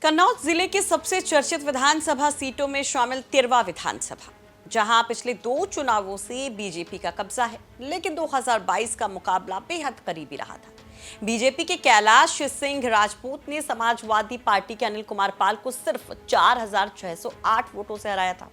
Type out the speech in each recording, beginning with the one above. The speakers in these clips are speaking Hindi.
कन्नौज जिले के सबसे चर्चित विधानसभा सीटों में शामिल तिरवा विधानसभा, जहां पिछले 2 चुनावों से बीजेपी का कब्जा है, लेकिन 2022 का मुकाबला बेहद करीबी रहा था। बीजेपी के कैलाश सिंह राजपूत ने समाजवादी पार्टी के अनिल कुमार पाल को सिर्फ 4,608 वोटों से हराया था।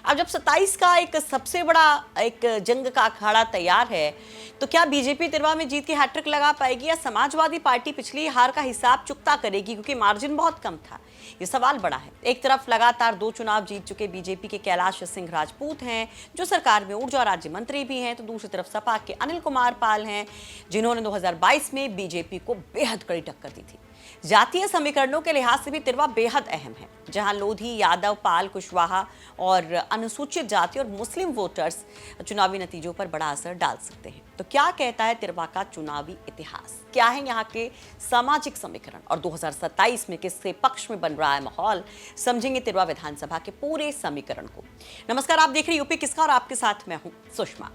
अब जब 27 का एक सबसे बड़ा एक जंग का अखाड़ा तैयार है, तो क्या बीजेपी तिरवा में जीत की हैट्रिक लगा पाएगी या समाजवादी पार्टी पिछली हार का हिसाब चुकता करेगी, क्योंकि मार्जिन बहुत कम था। ये सवाल बड़ा है। एक तरफ लगातार 2 चुनाव जीत चुके बीजेपी के कैलाश सिंह राजपूत हैं, जो सरकार में ऊर्जा राज्य मंत्री भी हैं, तो दूसरी तरफ सपा के अनिल कुमार पाल हैं, जिन्होंने 2022 में बीजेपी को बेहद कड़ी टक्कर दी थी। जातीय समीकरणों के लिहाज से भी तिरवा बेहद अहम है, जहां लोधी, यादव, पाल, कुशवाहा और अनुसूचित जाति और मुस्लिम वोटर्स चुनावी नतीजों पर बड़ा असर डाल सकते हैं। तो क्या कहता है तिरवा का चुनावी इतिहास, क्या है यहाँ के सामाजिक समीकरण और 2027 में किसके पक्ष में बन रहा है माहौल, समझेंगे तिरवा विधानसभा के पूरे समीकरण को। नमस्कार, आप देख रहे हैं यूपी किसका और आपके साथ मैं हूं सुषमा।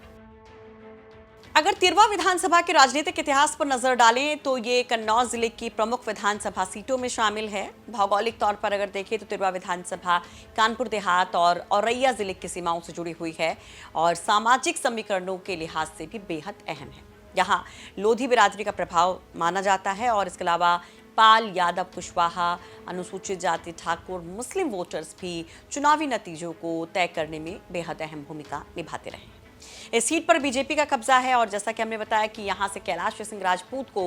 अगर तिरवा विधानसभा के राजनीतिक इतिहास पर नजर डालें तो ये कन्नौज जिले की प्रमुख विधानसभा सीटों में शामिल है। भौगोलिक तौर पर अगर देखें तो तिरवा विधानसभा कानपुर देहात और औरैया जिले की सीमाओं से जुड़ी हुई है और सामाजिक समीकरणों के लिहाज से भी बेहद अहम है। यहाँ लोधी बिरादरी का प्रभाव माना जाता है और इसके अलावा पाल, यादव, कुशवाहा, अनुसूचित जाति, ठाकुर, मुस्लिम वोटर्स भी चुनावी नतीजों को तय करने में बेहद अहम भूमिका निभाते रहे हैं। इस सीट पर बीजेपी का कब्जा है और जैसा कि हमने बताया कि यहां से कैलाश सिंह राजपूत को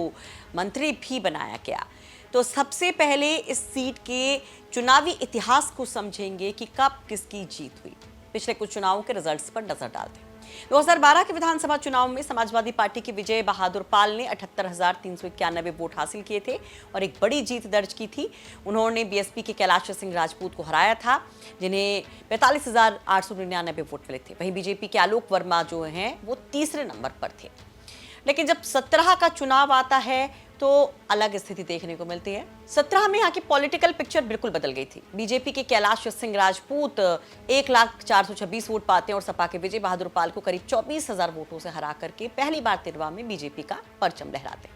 मंत्री भी बनाया गया। तो सबसे पहले इस सीट के चुनावी इतिहास को समझेंगे कि कब किसकी जीत हुई। पिछले कुछ चुनावों के रिजल्ट्स पर नजर डालते हैं। 2012 के विधानसभा चुनाव में समाजवादी पार्टी के विजय बहादुर पाल ने 78,391 वोट हासिल किए थे और एक बड़ी जीत दर्ज की थी। उन्होंने बीएसपी के कैलाश सिंह राजपूत को हराया था, जिन्हें 45,899 वोट मिले थे। वहीं बीजेपी के आलोक वर्मा जो हैं वो तीसरे नंबर पर थे। लेकिन जब 17 का चुनाव आता है तो अलग स्थिति देखने को मिलती है। 17 में यहाँ की पॉलिटिकल पिक्चर बिल्कुल बदल गई थी। बीजेपी के कैलाश सिंह राजपूत 1,426 वोट पाते हैं और सपा के विजय बहादुर पाल को करीब 24,000 वोटों से हरा करके पहली बार तिरवा में बीजेपी का परचम लहराते हैं।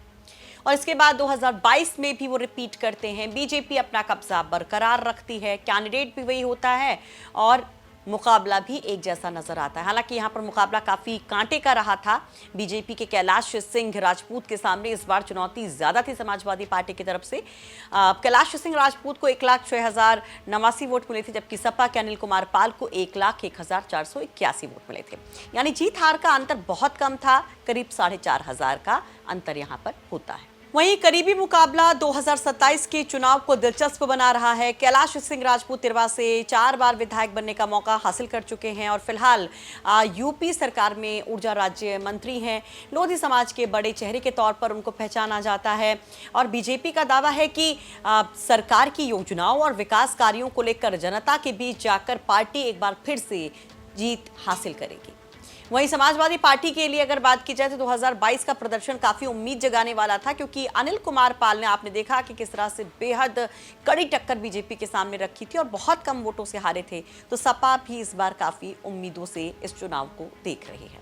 और इसके बाद 2022 में भी वो रिपीट करते हैं। बीजेपी अपना कब्जा बरकरार रखती है, कैंडिडेट भी वही होता है और मुकाबला भी एक जैसा नजर आता है। हालांकि यहाँ पर मुकाबला काफी कांटे का रहा था। बीजेपी के कैलाश सिंह राजपूत के सामने इस बार चुनौती ज्यादा थी समाजवादी पार्टी की तरफ से। कैलाश सिंह राजपूत को 1,06,089 वोट मिले थे, जबकि सपा के अनिल कुमार पाल को 1,01,481 वोट मिले थे। यानी जीत हार का अंतर बहुत कम था, करीब 4,500 का अंतर यहाँ पर होता है। वहीं करीबी मुकाबला 2027 के चुनाव को दिलचस्प बना रहा है। कैलाश सिंह राजपूत तिरवा से 4 बार विधायक बनने का मौका हासिल कर चुके हैं और फिलहाल यूपी सरकार में ऊर्जा राज्य मंत्री हैं। लोधी समाज के बड़े चेहरे के तौर पर उनको पहचाना जाता है और बीजेपी का दावा है कि सरकार की योजनाओं और विकास कार्यों को लेकर जनता के बीच जाकर पार्टी एक बार फिर से जीत हासिल करेगी। वहीं समाजवादी पार्टी के लिए अगर बात की जाए तो 2022 का प्रदर्शन काफी उम्मीद जगाने वाला था, क्योंकि अनिल कुमार पाल ने आपने देखा कि किस तरह से बेहद कड़ी टक्कर बीजेपी के सामने रखी थी और बहुत कम वोटों से हारे थे। तो सपा भी इस बार काफी उम्मीदों से इस चुनाव को देख रही है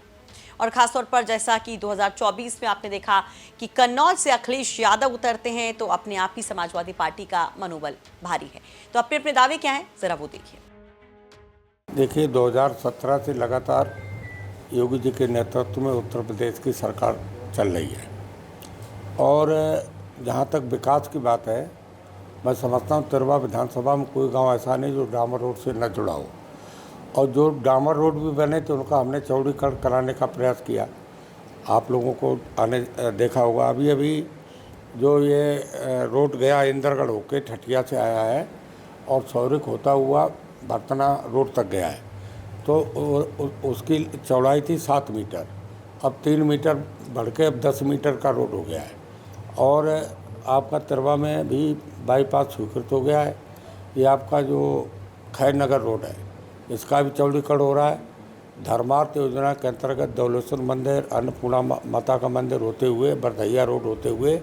और खासतौर पर जैसा कि 2024 में आपने देखा कि कन्नौज से अखिलेश यादव उतरते हैं, तो अपने आप ही समाजवादी पार्टी का मनोबल भारी है। तो अपने अपने दावे क्या हैं, जरा वो देखिए 2017 से लगातार योगी जी के नेतृत्व में उत्तर प्रदेश की सरकार चल रही है और जहाँ तक विकास की बात है, मैं समझता हूँ तिरवा विधानसभा में कोई गांव ऐसा नहीं जो डामर रोड से न जुड़ा हो और जो डामर रोड भी बने तो उनका हमने चौड़ीकरण कराने का प्रयास किया। आप लोगों को आने देखा होगा, अभी अभी जो ये रोड गया इंद्रगढ़ होके ठठिया से आया है और सौरिक होता हुआ बर्तना रोड तक गया है, तो उसकी चौड़ाई थी 7 मीटर, अब 3 मीटर बढ़ के अब 10 मीटर का रोड हो गया है। और आपका तिरवा में भी बाईपास स्वीकृत हो गया है। ये आपका जो खैरनगर रोड है इसका भी चौड़ीकरण हो रहा है। धर्मार्थ योजना के अंतर्गत दौलेश्वर मंदिर, अन्नपूर्णा माता का मंदिर होते हुए, बरधैया रोड होते हुए,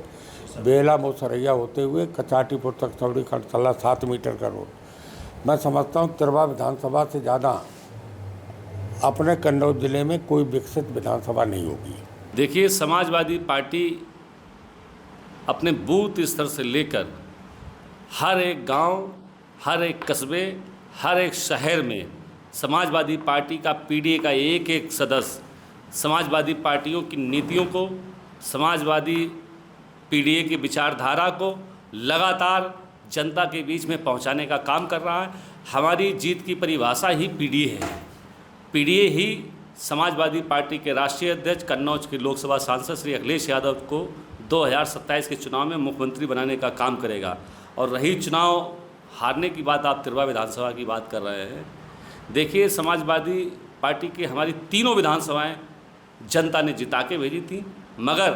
बेला मोसरैया होते हुए कचाटीपुर तक चौड़ीकरण चला 7 मीटर का रोड। मैं समझता हूँ तिरवा विधानसभा से ज़्यादा अपने कन्नौज जिले में कोई विकसित विधानसभा नहीं होगी। देखिए, समाजवादी पार्टी अपने बूथ स्तर से लेकर हर एक गांव, हर एक कस्बे, हर एक शहर में समाजवादी पार्टी का पीडीए का एक एक सदस्य समाजवादी पार्टियों की नीतियों को, समाजवादी पीडीए की विचारधारा को लगातार जनता के बीच में पहुंचाने का काम कर रहा है। हमारी जीत की परिभाषा ही पीडीए है। पीडीए ही समाजवादी पार्टी के राष्ट्रीय अध्यक्ष कन्नौज के लोकसभा सांसद श्री अखिलेश यादव को 2027 के चुनाव में मुख्यमंत्री बनाने का काम करेगा। और रही चुनाव हारने की बात, आप तिरवा विधानसभा की बात कर रहे हैं। देखिए, समाजवादी पार्टी की हमारी तीनों विधानसभाएं जनता ने जिता के भेजी थी, मगर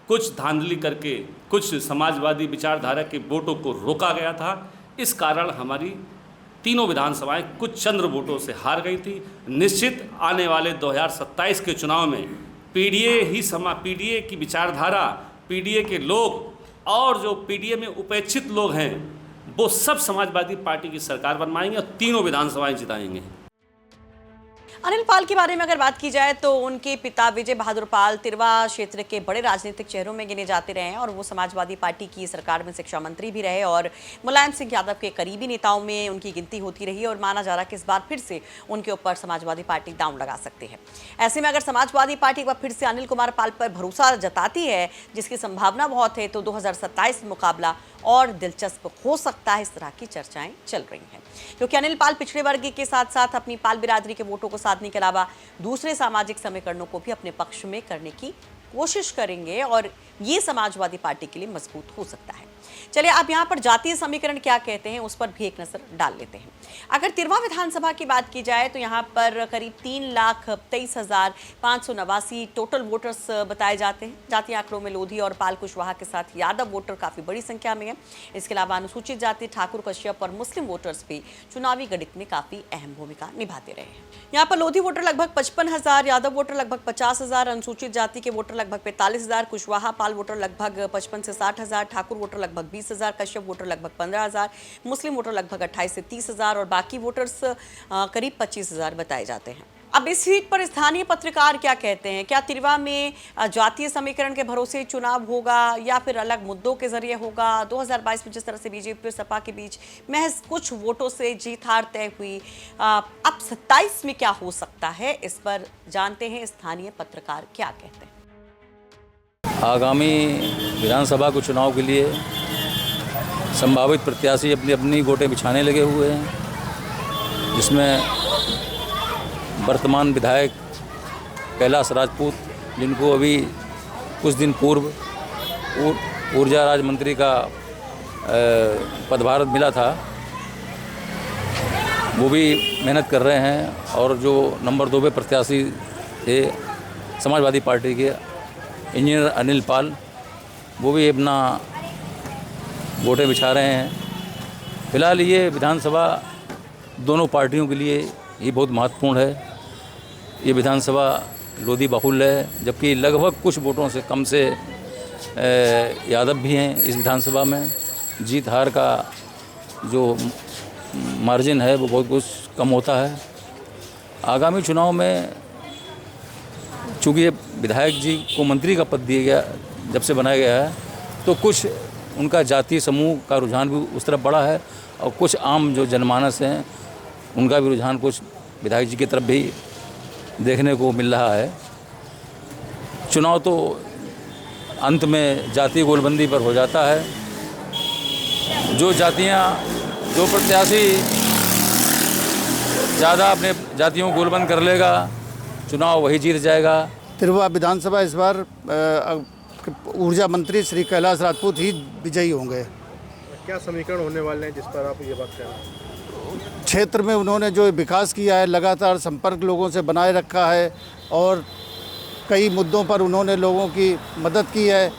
कुछ धांधली करके कुछ समाजवादी विचारधारा के वोटों को रोका गया था। इस कारण हमारी तीनों विधानसभाएं कुछ चंद्र वोटों से हार गई थी। निश्चित आने वाले 2027 के चुनाव में पीडीए की विचारधारा, पीडीए के लोग और जो पीडीए में उपेक्षित लोग हैं, वो सब समाजवादी पार्टी की सरकार बनवाएंगे और तीनों विधानसभाएं जिताएंगे। अनिल पाल के बारे में अगर बात की जाए तो उनके पिता विजय बहादुर पाल तिरवा क्षेत्र के बड़े राजनीतिक चेहरों में गिने जाते रहे हैं और वो समाजवादी पार्टी की सरकार में शिक्षा मंत्री भी रहे और मुलायम सिंह यादव के करीबी नेताओं में उनकी गिनती होती रही और माना जा रहा है कि इस बार फिर से उनके ऊपर समाजवादी पार्टी दांव लगा सकती है। ऐसे में अगर समाजवादी पार्टी एक बार फिर से अनिल कुमार पाल पर भरोसा जताती है, जिसकी संभावना बहुत है, तो 2027 मुकाबला और दिलचस्प हो सकता है। इस तरह की चर्चाएं चल रही हैं क्योंकि अनिल पाल पिछड़े वर्ग के साथ साथ अपनी पाल बिरादरी के वोटों को साधने के अलावा दूसरे सामाजिक समीकरणों को भी अपने पक्ष में करने की कोशिश करेंगे और ये समाजवादी पार्टी के लिए मजबूत हो सकता है। चलिए, अब यहाँ पर जातीय समीकरण क्या कहते हैं उस पर भी एक नजर डाल लेते हैं। अगर तिरवा विधानसभा की बात की जाए तो यहाँ पर करीब 3,23,589 टोटल वोटर्स बताए जाते हैं। जातीय आंकड़ों में लोधी और पाल कुशवाहा के साथ यादव वोटर काफी बड़ी संख्या में है। इसके अलावा अनुसूचित जाति, ठाकुर, कश्यप और मुस्लिम वोटर्स भी चुनावी गणित में काफी अहम भूमिका निभाते रहे हैं। यहाँ पर लोधी वोटर लगभग 55,000, यादव वोटर लगभग 50,000, अनुसूचित जाति के वोटर लगभग 45,000, कुशवाहा पाल वोटर लगभग 55 से 60,000, ठाकुर वोटर लगभग 20,000, कश्यप वोटर लगभग 15,000, मुस्लिम वोटर लगभग 28 से 30,000 और बाकी वोटर्स करीब 25,000 बताए जाते हैं। अब इस सीट पर स्थानीय पत्रकार क्या कहते हैं? क्या तिरवा में जातीय समीकरण के भरोसे चुनाव होगा या फिर अलग मुद्दों के जरिए होगा? 2022 में जिस तरह से बीजेपी और सपा के बीच महज कुछ वोटों से जीत हार तय हुई, अब 27 में क्या हो सकता है? इस पर जानते हैं स्थानीय पत्रकार क्या कहते हैं। आगामी विधानसभा के चुनाव के लिए संभावित प्रत्याशी अपनी अपनी गोटें बिछाने लगे हुए हैं, जिसमें वर्तमान विधायक कैलाश राजपूत, जिनको अभी कुछ दिन पूर्व ऊर्जा राज्य मंत्री का पदभार मिला था, वो भी मेहनत कर रहे हैं। और जो नंबर 2 पे प्रत्याशी थे समाजवादी पार्टी के इंजीनियर अनिल पाल, वो भी अपना वोटें बिछा रहे हैं। फिलहाल ये विधानसभा दोनों पार्टियों के लिए ये बहुत महत्वपूर्ण है। ये विधानसभा लोधी बहुल है, जबकि लगभग कुछ वोटों से कम से यादव भी हैं इस विधानसभा में। जीत हार का जो मार्जिन है वो बहुत कुछ कम होता है। आगामी चुनाव में चूँकि विधायक जी को मंत्री का पद दिया गया, जब से बनाया गया है, तो कुछ उनका जातीय समूह का रुझान भी उस तरफ बढ़ा है और कुछ आम जो जनमानस हैं उनका भी रुझान कुछ विधायक जी की तरफ भी देखने को मिल रहा है। चुनाव तो अंत में जातीय गोलबंदी पर हो जाता है। जो प्रत्याशी ज़्यादा अपने जातियों को गोलबंद कर लेगा, चुनाव वही जीत जाएगा। तिरवा विधानसभा इस बार ऊर्जा मंत्री श्री कैलाश राजपूत ही विजयी होंगे। क्या समीकरण होने वाले हैं जिस पर आप ये बात कह रहे हैं? क्षेत्र में उन्होंने जो विकास किया है, लगातार संपर्क लोगों से बनाए रखा है और कई मुद्दों पर उन्होंने लोगों की मदद की है।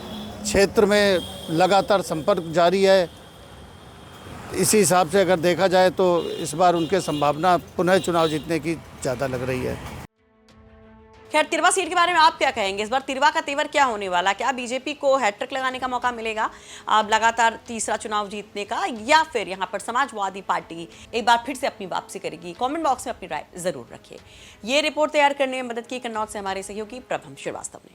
क्षेत्र में लगातार संपर्क जारी है। इसी हिसाब से अगर देखा जाए तो इस बार उनके संभावना पुनः चुनाव जीतने की ज़्यादा लग रही है। खैर, तिरवा सीट के बारे में आप क्या कहेंगे? इस बार तिरवा का तेवर क्या होने वाला? क्या बीजेपी को हैट्रिक लगाने का मौका मिलेगा अब लगातार तीसरा चुनाव जीतने का, या फिर यहाँ पर समाजवादी पार्टी एक बार फिर से अपनी वापसी करेगी? कमेंट बॉक्स में अपनी राय जरूर रखिए। ये रिपोर्ट तैयार करने में मदद की कन्नौज से हमारे सहयोगी प्रभम श्रीवास्तव ने।